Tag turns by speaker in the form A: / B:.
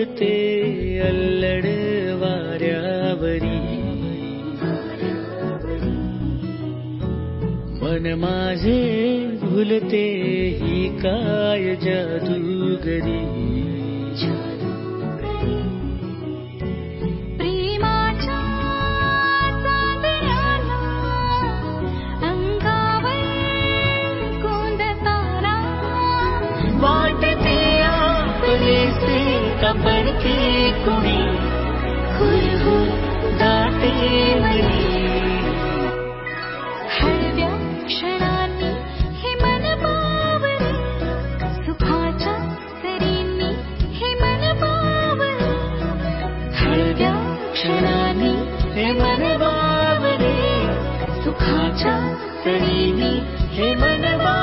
A: उडते अल्लड वाऱ्यावरी, मन माझे भुलते ही काय जादूगरी.
B: प्रेमाच्या चांदण्याला अंगावर कोंडताना,
A: वाटते आपलेसे कपडके कुणी, हुरहुर दाटे मनी.
B: हळव्या क्षणांनी हे मन बावरे, सुखाच्या सरींनी हे मन बावरे.
A: हळव्या क्षणांनी हे मन बावरे, सुखाच्या सरींनी हे मन बावरे.